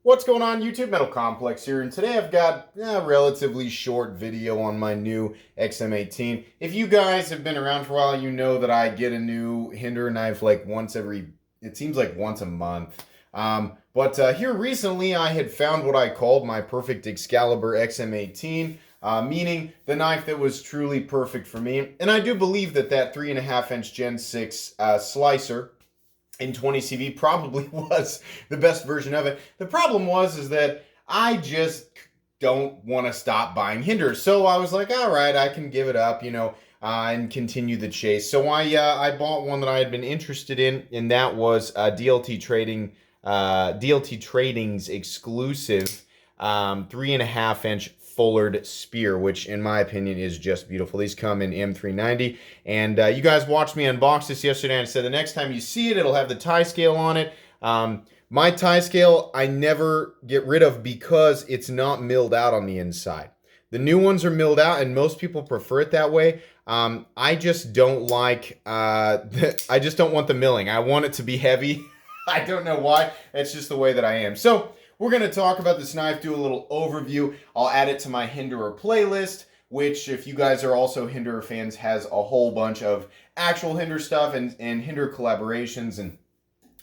What's going on, YouTube? Metal Complex here, and today I've got a relatively short video on my new XM18. If you guys have been around for a while, you know that I get a new Hinderer knife like it seems like once a month. But here recently I had found what I called my perfect Excalibur XM18, meaning the knife that was truly perfect for me. And I do believe that 3.5-inch Gen 6 slicer in 20CV probably was the best version of it. The problem is that I just don't want to stop buying Hinderers. So I was like, all right, I can give it up, and continue the chase. So I bought one that I had been interested in, and that was DLT Trading's exclusive 3.5-inch Fullard spear, which in my opinion is just beautiful. These come in M390, and you guys watched me unbox this yesterday, and I said the next time you see it, it'll have the tie scale on it. My tie scale I never get rid of because it's not milled out on the inside. The new ones are milled out, and most people prefer it that way. I just don't like, I just don't want the milling. I want it to be heavy. I don't know why. It's just the way that I am. So we're going to talk about this knife, do a little overview. I'll add it to my Hinderer playlist, which, if you guys are also Hinderer fans, has a whole bunch of actual Hinderer stuff and Hinderer collaborations and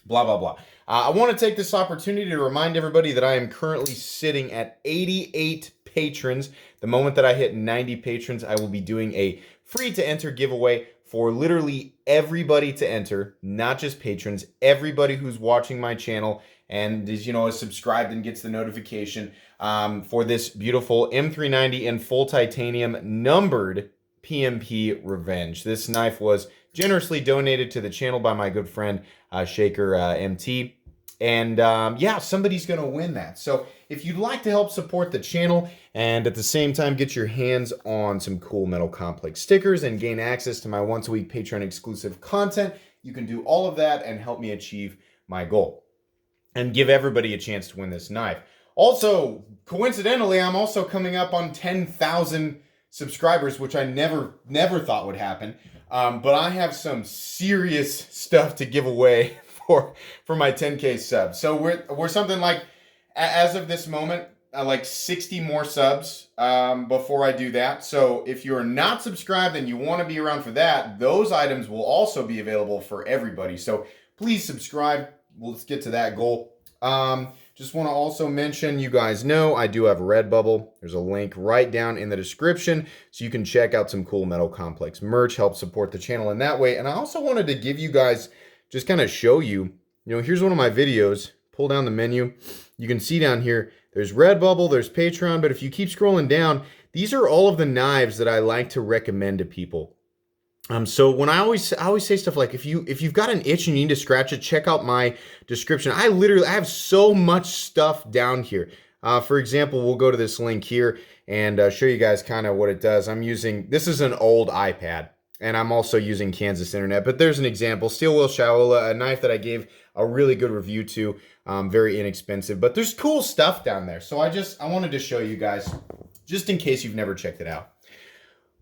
blah, blah, blah. I want to take this opportunity to remind everybody that I am currently sitting at 88 patrons. The moment that I hit 90 patrons, I will be doing a free-to-enter giveaway for literally everybody to enter, not just patrons, everybody who's watching my channel and is, is subscribed and gets the notification for this beautiful M390 in full titanium numbered PMP Revenge. This knife was generously donated to the channel by my good friend Shaker MT. And yeah, somebody's going to win that. So if you'd like to help support the channel and at the same time get your hands on some cool Metal Complex stickers and gain access to my once-a-week Patreon exclusive content, you can do all of that and help me achieve my goal and give everybody a chance to win this knife. Also, coincidentally, I'm also coming up on 10,000 subscribers, which I never thought would happen. But I have some serious stuff to give away for my 10K subs. So we're something like, as of this moment, like 60 more subs before I do that. So if you're not subscribed and you want to be around for that, those items will also be available for everybody. So please subscribe. Let's get to that goal. Just want to also mention, you guys know I do have a Redbubble. There's a link right down in the description so you can check out some cool Metal Complex merch, help support the channel in that way. And I also wanted to give you guys, just kind of show you, here's one of my videos. Pull down the menu. You can see down here, there's Redbubble, there's Patreon, but if you keep scrolling down, these are all of the knives that I like to recommend to people. So when I always say stuff like, if you've got an itch and you need to scratch it, check out my description. I have so much stuff down here. For example, we'll go to this link here and show you guys kind of what it does. This is an old iPad, and I'm also using Kansas Internet, but there's an example. Steel Wheel Shaola, a knife that I gave a really good review to, very inexpensive, but there's cool stuff down there. So I wanted to show you guys, just in case you've never checked it out.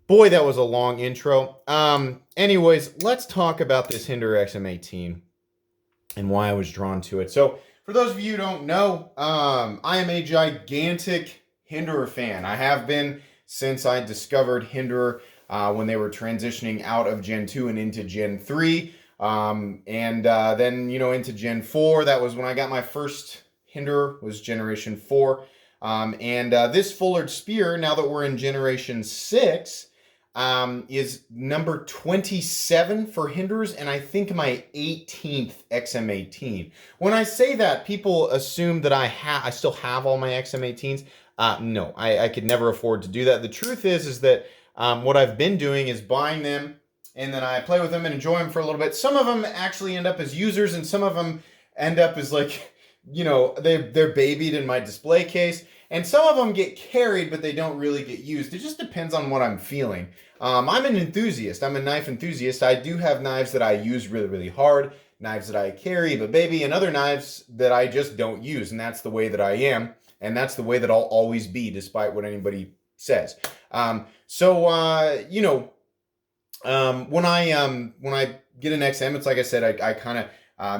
Boy, that was a long intro. Anyways, let's talk about this Hinderer XM18 and why I was drawn to it. So for those of you who don't know, I am a gigantic Hinderer fan. I have been since I discovered Hinderer when they were transitioning out of Gen 2 and into Gen 3. Then, into Gen 4. That was when I got my first Hinderer, was Generation 4. This Fullard spear, now that we're in Generation 6, is number 27 for Hinderers, and I think my 18th XM18. When I say that, people assume that I still have all my XM18s. No, I could never afford to do that. The truth is that what I've been doing is buying them, and then I play with them and enjoy them for a little bit. Some of them actually end up as users, and some of them end up as like, they're babied in my display case. And some of them get carried, but they don't really get used. It just depends on what I'm feeling. I'm an enthusiast. I'm a knife enthusiast. I do have knives that I use really, really hard, knives that I carry, but baby, and other knives that I just don't use. And that's the way that I am. And that's the way that I'll always be, despite what anybody says. When I get an XM, it's like I said, I kind of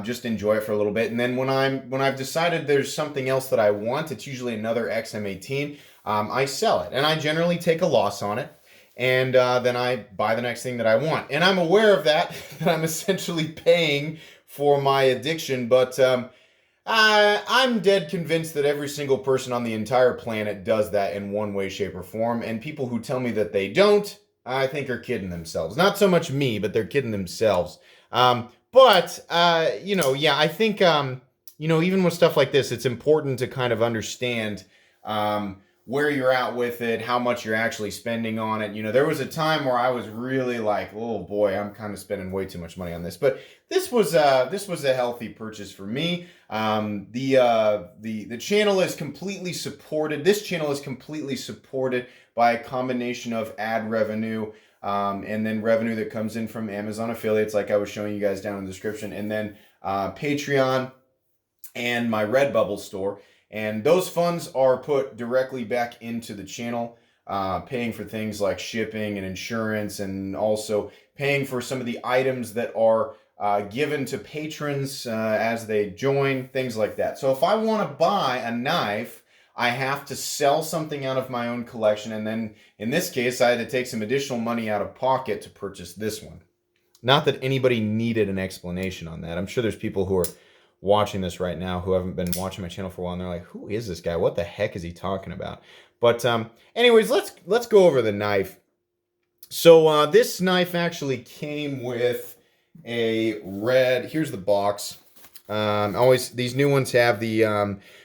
just enjoy it for a little bit. And then when I've decided there's something else that I want, it's usually another XM18, I sell it. And I generally take a loss on it. And then I buy the next thing that I want. And I'm aware of that, that I'm essentially paying for my addiction. But I'm dead convinced that every single person on the entire planet does that in one way, shape, or form. And people who tell me that they don't, I think are kidding themselves. Not so much me, but they're kidding themselves. You know, yeah, I think, you know, even with stuff like this, it's important to kind of understand where you're at with it, how much you're actually spending on it. You know, there was a time where I was really like, oh boy, I'm kind of spending way too much money on this. But this was a healthy purchase for me. The channel is completely supported. This channel is completely supported by a combination of ad revenue, and then revenue that comes in from Amazon affiliates, like I was showing you guys down in the description, and then Patreon and my Redbubble store. And those funds are put directly back into the channel, paying for things like shipping and insurance, and also paying for some of the items that are given to patrons as they join, things like that. So if I want to buy a knife, I have to sell something out of my own collection, and then in this case, I had to take some additional money out of pocket to purchase this one. Not that anybody needed an explanation on that. I'm sure there's people who are watching this right now who haven't been watching my channel for a while, and they're like, who is this guy? What the heck is he talking about? But anyways, let's go over the knife. So this knife actually came with a red, here's the box. Always, these new ones have the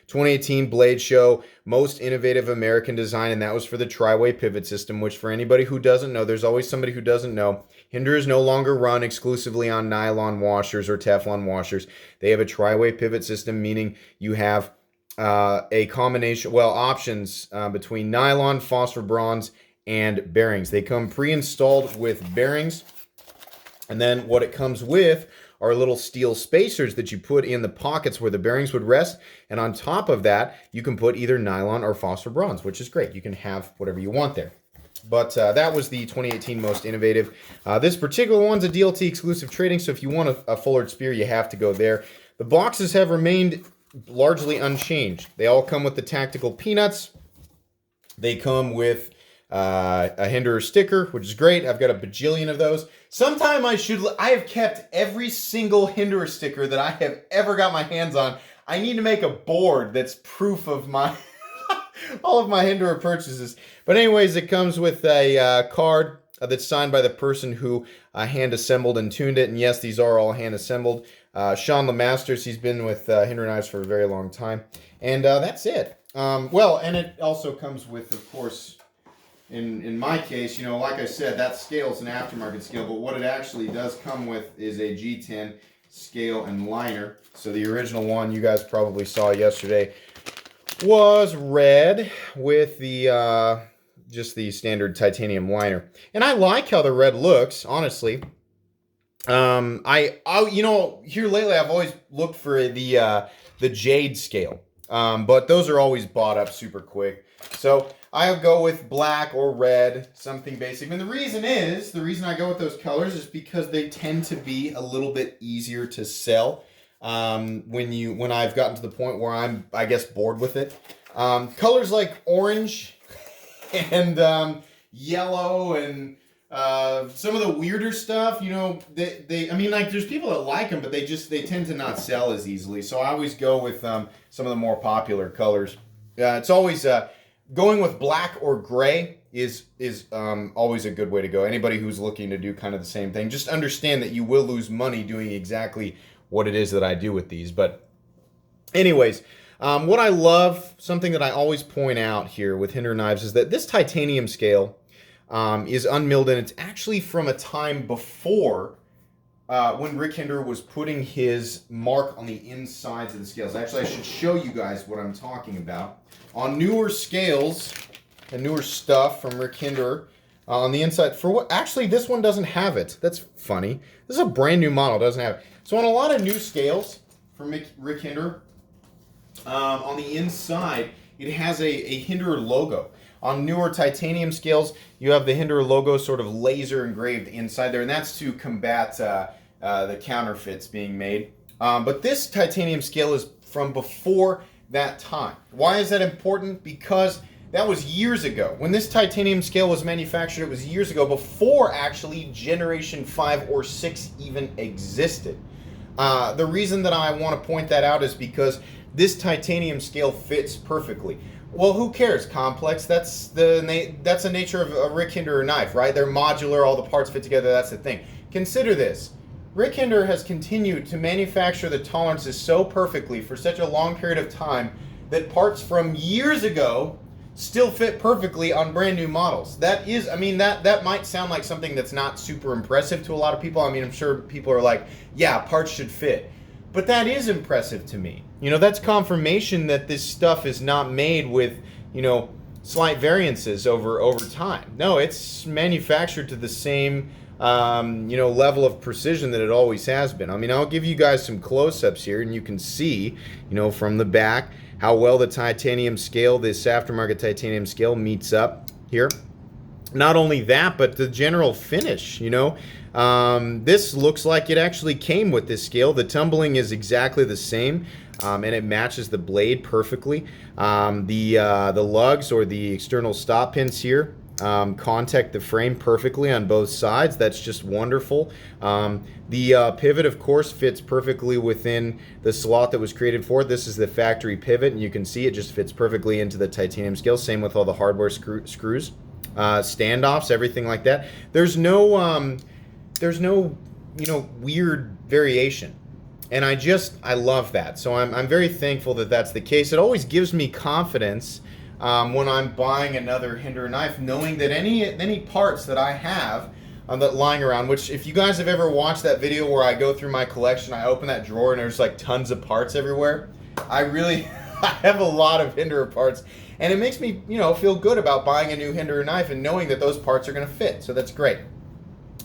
2018 Blade Show Most Innovative American Design, and that was for the tri-way pivot system, which for anybody who doesn't know, there's always somebody who doesn't know, Hinderer is no longer run exclusively on nylon washers or Teflon washers. They have a tri-way pivot system, meaning you have a combination, well, options between nylon, phosphor bronze, and bearings. They come pre-installed with bearings, and then what it comes with are little steel spacers that you put in the pockets where the bearings would rest, and on top of that, you can put either nylon or phosphor bronze, which is great. You can have whatever you want there. But that was the 2018 Most Innovative. This particular one's a DLT exclusive trading, so if you want a full-art spear, you have to go there. The boxes have remained largely unchanged. They all come with the tactical peanuts. They come with a Hinderer sticker, which is great. I've got a bajillion of those. Sometime I have kept every single Hinderer sticker that I have ever got my hands on. I need to make a board that's proof of my all of my Hinderer purchases. But anyways, it comes with a card that's signed by the person who hand-assembled and tuned it. And yes, these are all hand-assembled. Sean Lemasters, he's been with Hinderer knives for a very long time. And that's it. Well, and it also comes with, of course, in my case, you know, like I said, that scale is an aftermarket scale, but what it actually does come with is a G10 scale and liner. So the original one you guys probably saw yesterday was red with the just the standard titanium liner. And I like how the red looks, honestly. You know, here lately I've always looked for the jade scale. But those are always bought up super quick. So I'll go with black or red, something basic. And the reason I go with those colors is because they tend to be a little bit easier to sell when I've gotten to the point where I'm, I guess, bored with it. Colors like orange and yellow and some of the weirder stuff, you know, I mean, like, there's people that like them, but they tend to not sell as easily. So I always go with some of the more popular colors. It's always going with black or gray is always a good way to go. Anybody who's looking to do kind of the same thing, just understand that you will lose money doing exactly what it is that I do with these. But anyways, what I love, something that I always point out here with Hinderer knives, is that this titanium scale is unmilled, and it's actually from a time before when Rick Hinderer was putting his mark on the insides of the scales. Actually, I should show you guys what I'm talking about. On newer scales and newer stuff from Rick Hinderer, on the inside, actually this one doesn't have it. That's funny. This is a brand new model, doesn't have it. So on a lot of new scales from Rick Hinderer, on the inside, it has a Hinderer logo. On newer titanium scales, you have the Hinderer logo sort of laser engraved inside there, and that's to combat the counterfeits being made. But this titanium scale is from before that time. Why is that important? Because that was years ago. When this titanium scale was manufactured, it was years ago, before actually generation 5 or 6 even existed. The reason that I want to point that out is because this titanium scale fits perfectly. Well, who cares? Complex. That's the nature of a Rick Hinderer knife, right? They're modular. All the parts fit together. That's the thing. Consider this. Rick Hinderer has continued to manufacture the tolerances so perfectly for such a long period of time that parts from years ago still fit perfectly on brand new models. That is, I mean, that might sound like something that's not super impressive to a lot of people. I mean, I'm sure people are like, yeah, parts should fit. But that is impressive to me. You know, that's confirmation that this stuff is not made with, you know, slight variances over time. No, it's manufactured to the same you know, level of precision that it always has been. I mean, I'll give you guys some close-ups here, and you can see, you know, from the back how well the titanium scale, this aftermarket titanium scale, meets up here. Not only that, but the general finish, you know. This looks like it actually came with this scale. The tumbling is exactly the same, and it matches the blade perfectly. The lugs, or the external stop pins here, contact the frame perfectly on both sides. That's just wonderful. The pivot, of course, fits perfectly within the slot that was created for it. This is the factory pivot, and you can see it just fits perfectly into the titanium scale. Same with all the hardware screws, standoffs, everything like that. There's no you know, weird variation. And I love that. So I'm very thankful that that's the case. It always gives me confidence when I'm buying another Hinderer knife, knowing that any parts that I have that lying around, which if you guys have ever watched that video where I go through my collection, I open that drawer and there's like tons of parts everywhere. I have a lot of Hinderer parts, and it makes me, you know, feel good about buying a new Hinderer knife and knowing that those parts are going to fit. So that's great.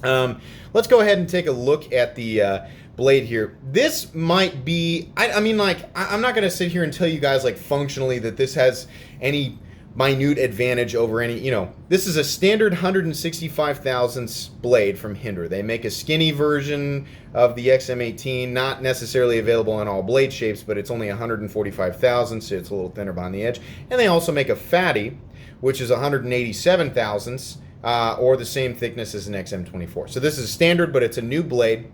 Let's go ahead and take a look at the blade here. This might be, I mean, like, I'm not going to sit here and tell you guys, like, functionally that this has any minute advantage over any, you know, this is a standard 165 thousandths blade from Hinderer. They make a skinny version of the XM18, not necessarily available in all blade shapes, but it's only 145 thousandths, so it's a little thinner behind the edge. And they also make a fatty, which is 187 thousandths, or the same thickness as an XM24. So this is standard, but it's a new blade.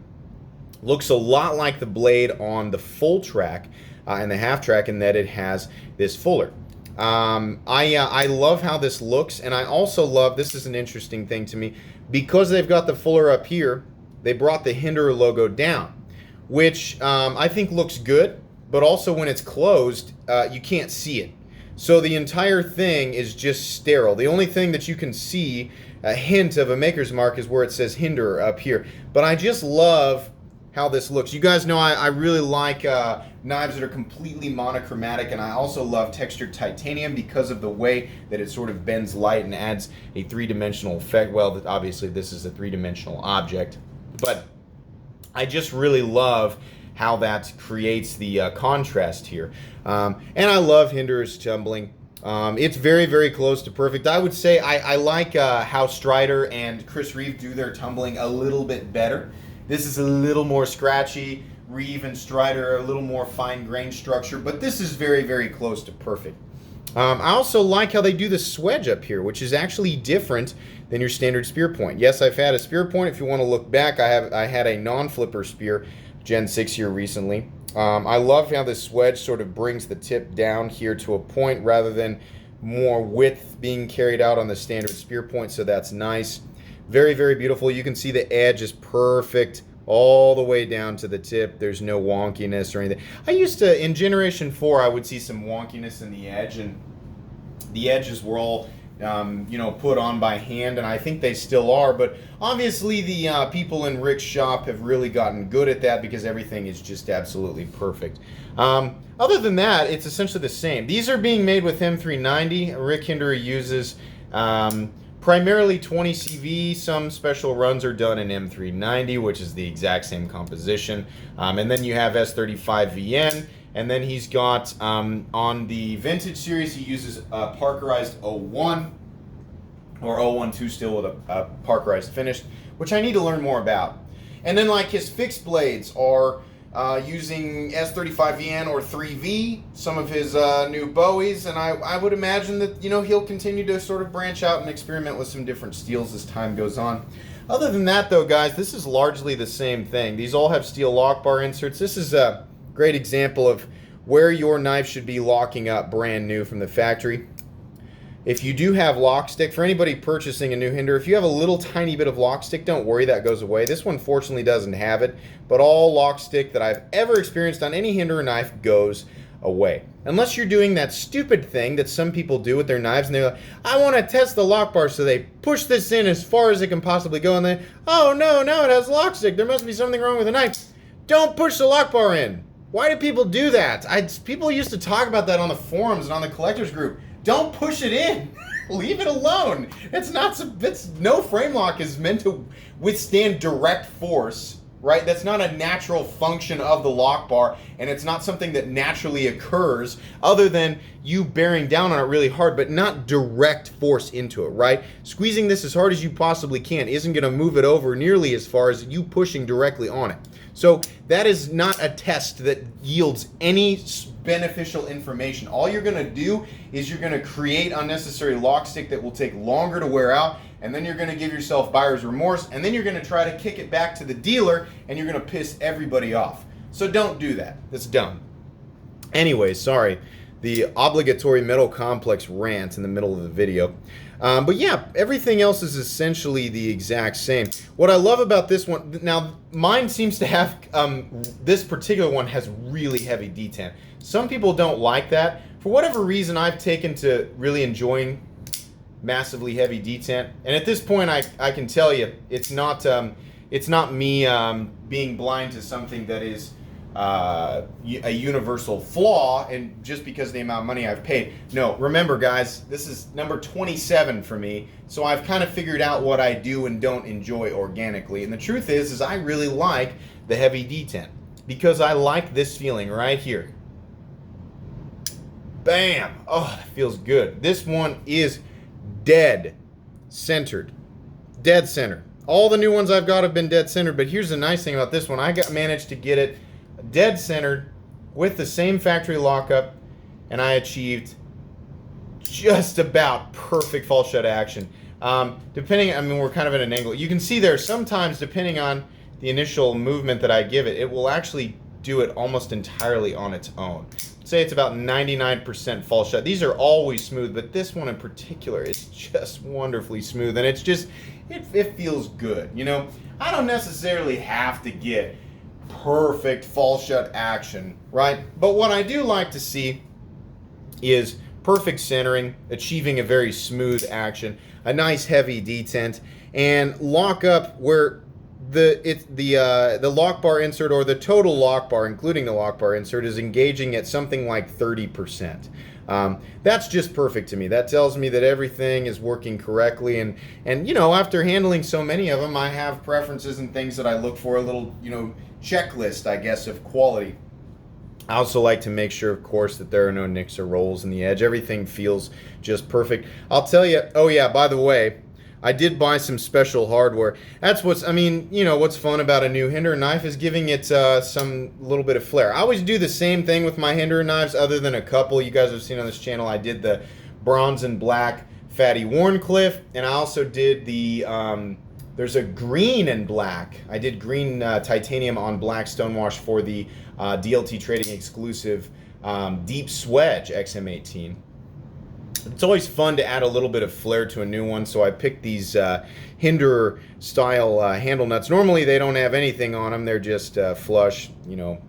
Looks a lot like the blade on the full track and the half track in that it has this fuller. I love how this looks, and I also love, this is an interesting thing to me, because they've got the fuller up here, they brought the Hinderer logo down, which I think looks good, but also when it's closed, you can't see it. So the entire thing is just sterile. The only thing that you can see, a hint of a maker's mark, is where it says Hinderer up here. But I just love how this looks. You guys know I really like knives that are completely monochromatic, and I also love textured titanium because of the way that it sort of bends light and adds a three-dimensional effect. Well, obviously this is a three-dimensional object, but I just really love how that creates the contrast here. And I love Hinderer's tumbling. It's very, very close to perfect. I would say I like how Strider and Chris Reeve do their tumbling a little bit better. This is a little more scratchy. Reeve and Strider are a little more fine-grained structure, but this is very, very close to perfect. I also like how they do the swedge up here, which is actually different than your standard spear point. Yes, I've had a spear point. If you want to look back, I had a non-flipper spear, Gen 6 here recently. I love how this swedge sort of brings the tip down here to a point rather than more width being carried out on the standard spear point, so that's nice. Very, very beautiful. You can see the edge is perfect all the way down to the tip. There's no wonkiness or anything. I used to, in Generation 4, I would see some wonkiness in the edge, and the edges were all you know, put on by hand, and I think they still are, but obviously the people in Rick's shop have really gotten good at that because everything is just absolutely perfect. Other than that, it's essentially the same. These are being made with M390. Rick Hinderer uses primarily 20 CV. Some special runs are done in M390, which is the exact same composition. And then you have S35VN. And then he's got, on the Vintage series, he uses a Parkerized 01, or 012 still with a Parkerized finish, which I need to learn more about. And then like his fixed blades are using S35VN or 3V, some of his new Bowies, and I would imagine that, you know, he'll continue to sort of branch out and experiment with some different steels as time goes on. Other than that, though, guys, this is largely the same thing. These all have steel lock bar inserts. This is a great example of where your knife should be locking up brand new from the factory. If you do have lock stick, for anybody purchasing a new Hinderer, if you have a little tiny bit of lock stick, don't worry, that goes away. This one fortunately doesn't have it, but all lock stick that I've ever experienced on any Hinderer knife goes away. Unless you're doing that stupid thing that some people do with their knives, and they're like, I want to test the lock bar, so they push this in as far as it can possibly go, and then, oh no, now it has lock stick, there must be something wrong with the knife. Don't push the lock bar in. Why do people do that? People used to talk about that on the forums and on the collectors group. Don't push it in. Leave it alone. No frame lock is meant to withstand direct force, right? That's not a natural function of the lock bar, and it's not something that naturally occurs other than you bearing down on it really hard, but not direct force into it, right? Squeezing this as hard as you possibly can isn't going to move it over nearly as far as you pushing directly on it. So that is not a test that yields any beneficial information. All you're going to do is you're going to create unnecessary lock stick that will take longer to wear out, and then you're going to give yourself buyer's remorse, and then you're going to try to kick it back to the dealer, and you're going to piss everybody off. So don't do that. That's dumb. Anyway, sorry. The obligatory metal complex rant in the middle of the video. But yeah, everything else is essentially the exact same. What I love about this one, now mine seems to have, this particular one has really heavy detent. Some people don't like that. For whatever reason, I've taken to really enjoying massively heavy detent. And at this point, I can tell you, it's not me being blind to something that is a universal flaw, and just because of the amount of money I've paid. No, remember guys, this is number 27 for me, so I've kind of figured out what I do and don't enjoy organically. And the truth is I really like the heavy detent because I like this feeling right here. Bam! Oh, that feels good. This one is dead centered. Dead center. All the new ones I've got have been dead centered, but here's the nice thing about this one. Managed to get it dead centered with the same factory lockup, and I achieved just about perfect fall shut action. Depending, I mean, we're kind of at an angle. You can see there sometimes, depending on the initial movement that I give it, it will actually do it almost entirely on its own. Say it's about 99% fall shut. These are always smooth, but this one in particular is just wonderfully smooth, and it's just, it feels good. You know, I don't necessarily have to get perfect fall shut action, right? But what I do like to see is perfect centering, achieving a very smooth action, a nice heavy detent, and lock up where the lock bar insert, or the total lock bar, including the lock bar insert, is engaging at something like 30%. That's just perfect to me. That tells me that everything is working correctly, and you know, after handling so many of them, I have preferences and things that I look for, a little, you know, checklist, I guess, of quality. I also like to make sure, of course, that there are no nicks or rolls in the edge. Everything feels just perfect. I'll tell you, oh yeah, by the way, I did buy some special hardware. That's what's, I mean, you know, what's fun about a new Hinderer knife is giving it some little bit of flair. I always do the same thing with my Hinderer knives, other than a couple you guys have seen on this channel. I did the bronze and black Fatty Warncliffe, and I also did the, there's a green and black. I did green titanium on black stonewash for the DLT Trading exclusive Deep Swedge XM18. It's always fun to add a little bit of flair to a new one, so I picked these Hinderer style handle nuts. Normally they don't have anything on them, they're just flush, you know,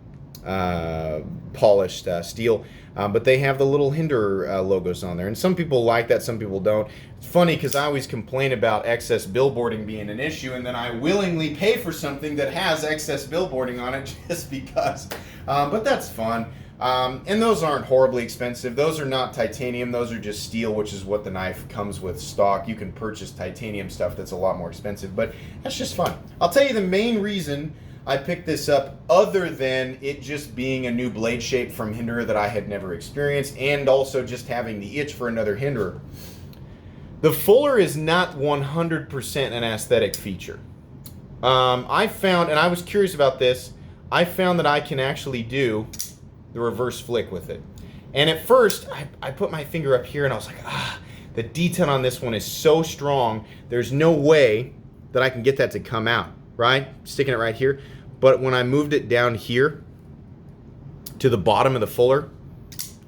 polished steel. But they have the little Hinderer logos on there, and some people like that, some people don't. It's funny because I always complain about excess billboarding being an issue, and then I willingly pay for something that has excess billboarding on it just because. But that's fun. And those aren't horribly expensive. Those are not titanium, those are just steel, which is what the knife comes with stock. You can purchase titanium stuff that's a lot more expensive, but that's just fun. I'll tell you the main reason I picked this up, other than it just being a new blade shape from Hinderer that I had never experienced, and also just having the itch for another Hinderer. The fuller is not 100% an aesthetic feature. I found, and I was curious about this, I found that I can actually do the reverse flick with it. And at first, I put my finger up here and I was like, the detent on this one is so strong, there's no way that I can get that to come out, right? Sticking it right here. But when I moved it down here to the bottom of the fuller,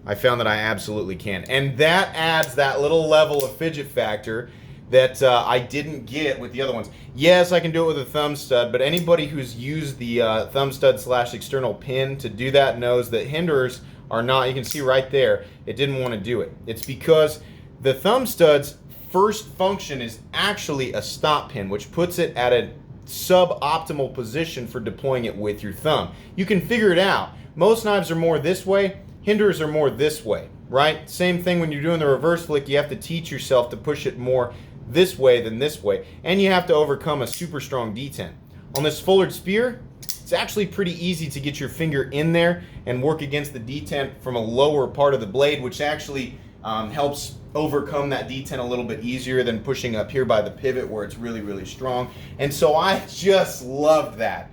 I found that I absolutely can. And that adds that little level of fidget factor that I didn't get with the other ones. Yes, I can do it with a thumb stud, but anybody who's used the thumb stud / external pin to do that knows that Hinderers are not, you can see right there, it didn't want to do it. It's because the thumb stud's first function is actually a stop pin, which puts it at a suboptimal position for deploying it with your thumb. You can figure it out. Most knives are more this way, Hinderers are more this way, right? Same thing when you're doing the reverse flick, you have to teach yourself to push it more this way than this way, and you have to overcome a super strong detent. On this fullered spear, it's actually pretty easy to get your finger in there and work against the detent from a lower part of the blade, which actually helps overcome that detent a little bit easier than pushing up here by the pivot where it's really, really strong. And so I just love that.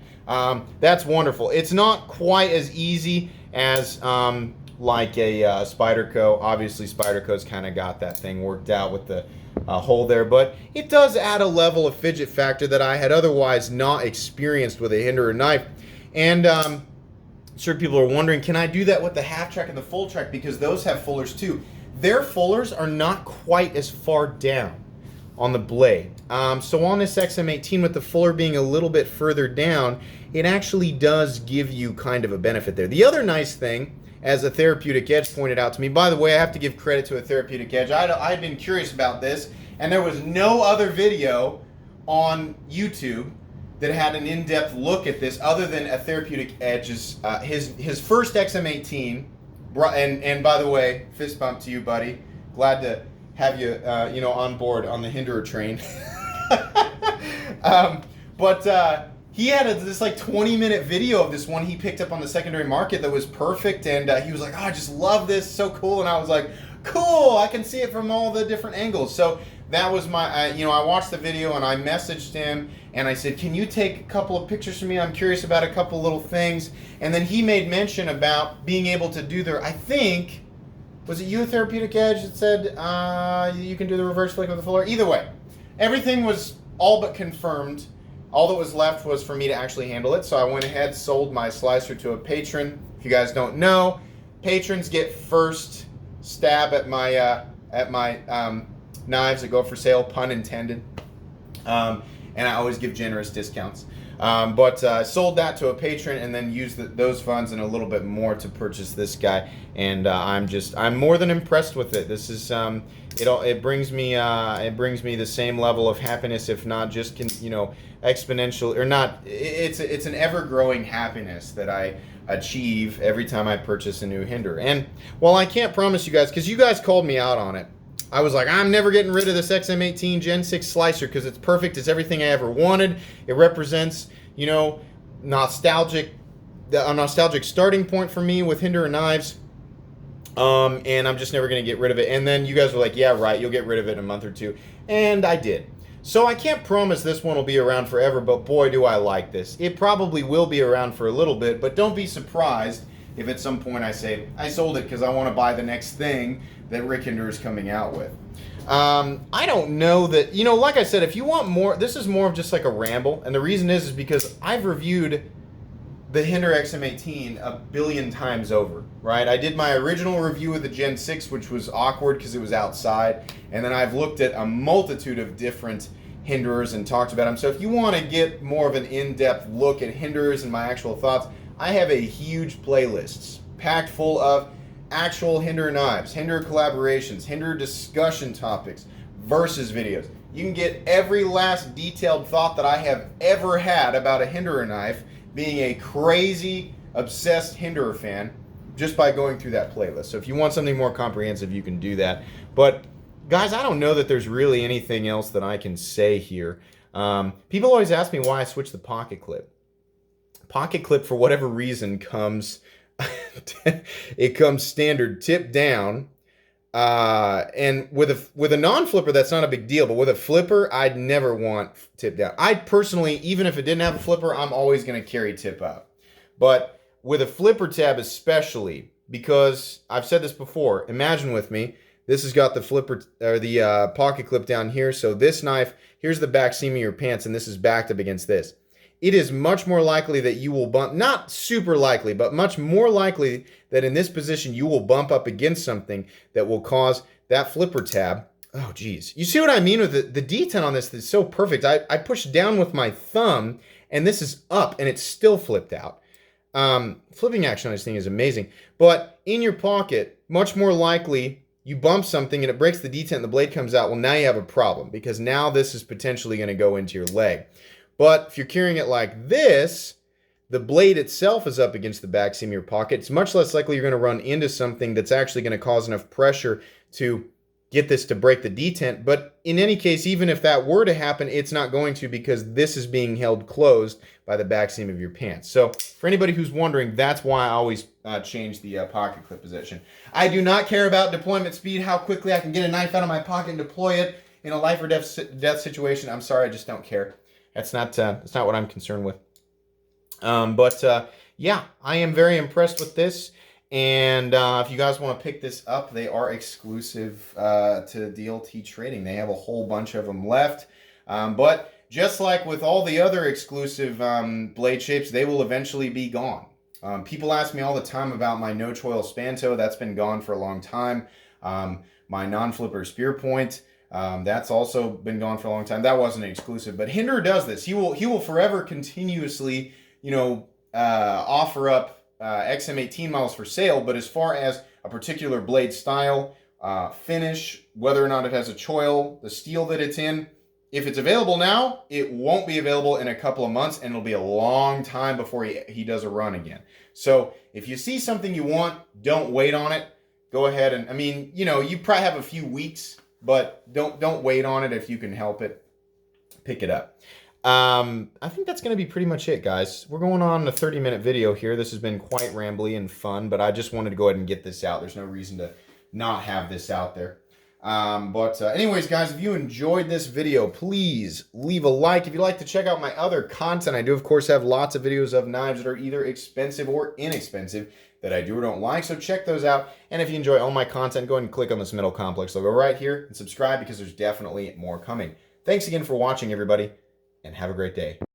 That's wonderful. It's not quite as easy as like a Spyderco. Obviously, Spyderco's kind of got that thing worked out with the hole there, but it does add a level of fidget factor that I had otherwise not experienced with a Hinderer knife. And sure, people are wondering, can I do that with the half track and the full track, because those have fullers too. Their fullers are not quite as far down on the blade. So on this XM18, with the fuller being a little bit further down, it actually does give you kind of a benefit there. The other nice thing, as a Therapeutic Edge pointed out to me, by the way, I have to give credit to a Therapeutic Edge. I'd been curious about this, and there was no other video on YouTube that had an in-depth look at this other than a Therapeutic Edge's, his first XM18, and by the way, fist bump to you, buddy. Glad to have you, on board on the Hinderer train. He had this like 20-minute video of this one he picked up on the secondary market that was perfect, and he was like, "Oh, I just love this, so cool." And I was like, "Cool, I can see it from all the different angles." So that was my, I watched the video and I messaged him and I said, "Can you take a couple of pictures for me? I'm curious about a couple little things." And then he made mention about being able to do I think, was it you, a Therapeutic Edge, that said you can do the reverse flick with the fuller? Either way, everything was all but confirmed. All that was left was for me to actually handle it, so I went ahead, sold my slicer to a patron. If you guys don't know, patrons get first stab at my knives that go for sale, pun intended. And I always give generous discounts. But I sold that to a patron and then used those funds and a little bit more to purchase this guy. And I'm more than impressed with it. This is it brings me the same level of happiness, if not just exponential or not. It's an ever-growing happiness that I achieve every time I purchase a new Hinderer. And while I can't promise you guys, because you guys called me out on it, I was like, I'm never getting rid of this XM18 Gen 6 slicer because it's perfect. It's everything I ever wanted. It represents, a nostalgic starting point for me with Hinderer knives. And I'm just never going to get rid of it. And then you guys were like, yeah, right, you'll get rid of it in a month or two. And I did. So I can't promise this one will be around forever, but boy, do I like this. It probably will be around for a little bit, but don't be surprised if at some point I say, I sold it because I want to buy the next thing that Rick Hinderer is coming out with. I don't know that, like I said, if you want more, this is more of just like a ramble. And the reason is because I've reviewed the Hinderer XM18 a billion times over, right? I did my original review of the Gen 6, which was awkward because it was outside. And then I've looked at a multitude of different Hinderers and talked about them. So if you want to get more of an in-depth look at Hinderers and my actual thoughts, I have a huge playlist packed full of actual Hinderer knives, Hinderer collaborations, Hinderer discussion topics, versus videos. You can get every last detailed thought that I have ever had about a Hinderer knife, being a crazy, obsessed Hinderer fan, just by going through that playlist. So if you want something more comprehensive, you can do that. But guys, I don't know that there's really anything else that I can say here. People always ask me why I switched the pocket clip. Pocket clip, for whatever reason, comes it comes standard tip down, and with a non-flipper, that's not a big deal. But with a flipper, I'd never want tip down. I personally, even if it didn't have a flipper, I'm always going to carry tip up. But with a flipper tab especially, because I've said this before, imagine with me, this has got the flipper or the pocket clip down here. So this knife, here's the back seam of your pants, and this is backed up against this. It is much more likely that you will bump, not super likely, but much more likely that in this position you will bump up against something that will cause that flipper tab. Oh, geez. You see what I mean with the detent on this is so perfect. I pushed down with my thumb, and this is up, and it's still flipped out. Flipping action on this thing is amazing. But in your pocket, much more likely you bump something and it breaks the detent and the blade comes out. Well, now you have a problem because now this is potentially going to go into your leg. But if you're carrying it like this, the blade itself is up against the back seam of your pocket. It's much less likely you're going to run into something that's actually going to cause enough pressure to get this to break the detent. But in any case, even if that were to happen, it's not going to because this is being held closed by the back seam of your pants. So for anybody who's wondering, that's why I always change the pocket clip position. I do not care about deployment speed, how quickly I can get a knife out of my pocket and deploy it in a life or death situation. I'm sorry, I just don't care. That's not what I'm concerned with. Yeah, I am very impressed with this. And if you guys want to pick this up, they are exclusive to DLT Trading. They have a whole bunch of them left. But just like with all the other exclusive blade shapes, they will eventually be gone. People ask me all the time about my no choil spanto. That's been gone for a long time. My non-flipper spear point. That's also been gone for a long time. That wasn't an exclusive, but Hinderer does this. He will forever continuously, offer up XM18 models for sale. But as far as a particular blade style, finish, whether or not it has a choil, the steel that it's in, if it's available now, it won't be available in a couple of months, and it'll be a long time before he does a run again. So if you see something you want, don't wait on it. Go ahead and, you probably have a few weeks, but don't wait on it if you can help it. Pick it up. I think that's going to be pretty much it, guys. We're going on a 30-minute video here. This has been quite rambly and fun, but I just wanted to go ahead and get this out. There's no reason to not have this out there. Anyways, guys, if you enjoyed this video, please leave a like. If you'd like to check out my other content, I do, of course, have lots of videos of knives that are either expensive or inexpensive that I do or don't like, so check those out. And if you enjoy all my content, go ahead and click on this Metal Complex logo right here and subscribe because there's definitely more coming. Thanks again for watching, everybody, and have a great day.